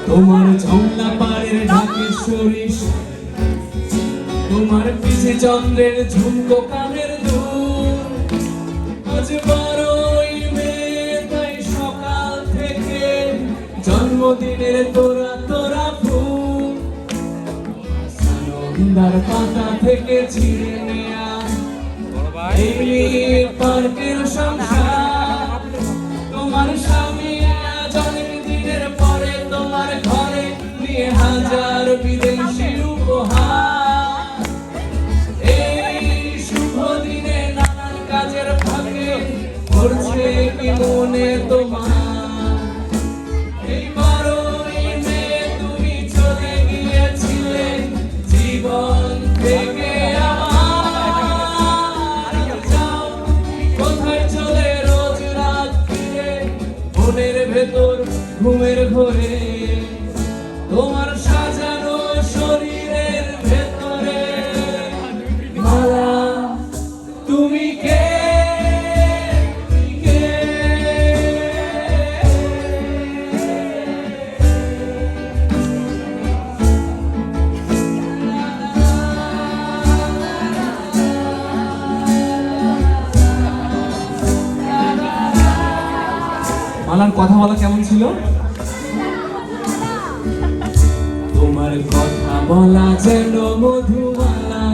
তোমার ঝংলা পাড়ের ঢাকেশ্বরী, তোমার পিছে চন্দ্রের ঝুমকো কানের দুল। আজ 12ই মে, তাই সকাল থেকে জন্মদিনের তোরা তোরা ফুল। সানন্দার পাতা থেকে ছিঁড়ে নেয়া এই পার্কের সংসার। তোমার স্বামী জন্মদিনের পরে তোমার ঘরে নিয়ে হাজার বিদেশি উপহার। এই শুভ দিনে নানান কাজের ফাঁকে করছে কি মনে তোমার? এই 12ই মে তুমি চলে গিয়েছিলে জীবন থেকে আমার। যাও কোথায় চলে রোজ রাত ফিরে মনের ভেতর ঘুমের ঘরে, তোমার সাজানো শরীরের ভেতরে। মালা তুমি কে? মালার কথা বলা কেমন ছিল? তোমার কথা বলা যেন মধুমালা,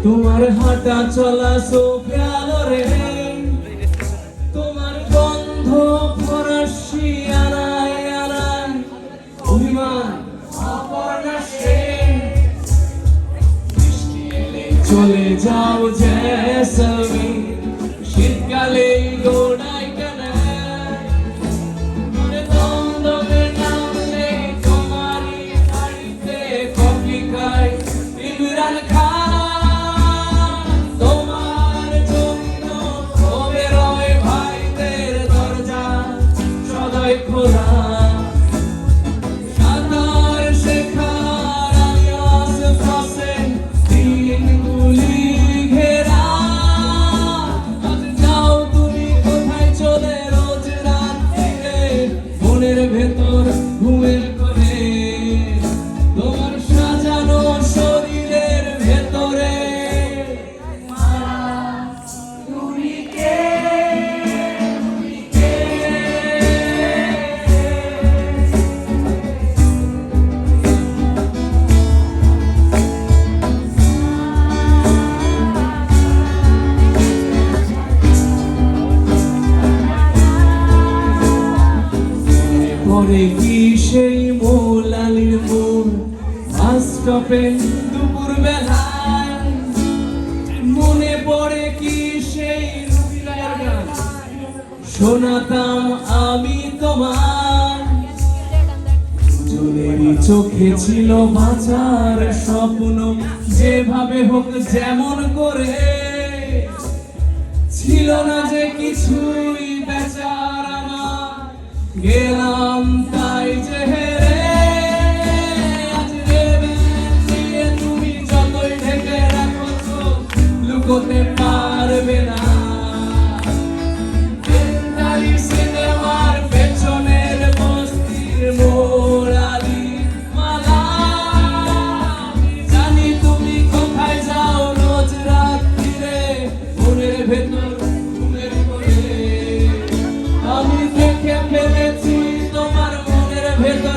তোমার হাঁটা চলা সোফিয়ালরে, তোমার গন্ধ ফরাসি আনায় আনায় অভিমান অপর্ণা সেন। বৃষ্টি এলে চলে যাও জেসমিন, শীতকালে গোড়ায় কানায়। মনে দ্বন্দ্বে নামলে তোমারই বাড়িতে কফি খাই ইমরান খান। তোমার জন্য বেরোয় ভাইদের দরজা সদয় খোলা। সাঁতার শেখার আলিয়াস পাশে দিনগুলি ঘেরা। আজ যাও তুমি কোথায় চলে রোজ রাত থেকে মনের ভেতর ঘুমের করে, তোমার সাজানো শরীরের ভেতরে। মালা তুমি কে? তুমি কে? পরে কি সেই মৌলালির মন বাস স্টপে দুপুর বেলায়? মনে পড়ে কি সেই রুবিলার গান শোনাতাম আমি তোমার? দুজনেরই চোখে ছিল বাঁচার স্বপ্ন, যেভাবে হোক যেমন করে। ছিল না যে কিছুই বেচার আমার, গেলাম তাই যে হেরে। আজ ভেবে দিয়ে তুমি যতই ঢেকে রাখো তো লুকোতে পারবে না। বেন্দারি সিনেমার পেছনের বস্তির মোড়ালি মালা, জানি তুমি কোথায় যাও রোজ রাত ফিরে মনের ভেতর ঘুমের করে। আমি দেখে ফেলেছি তোমার মনের ভেতর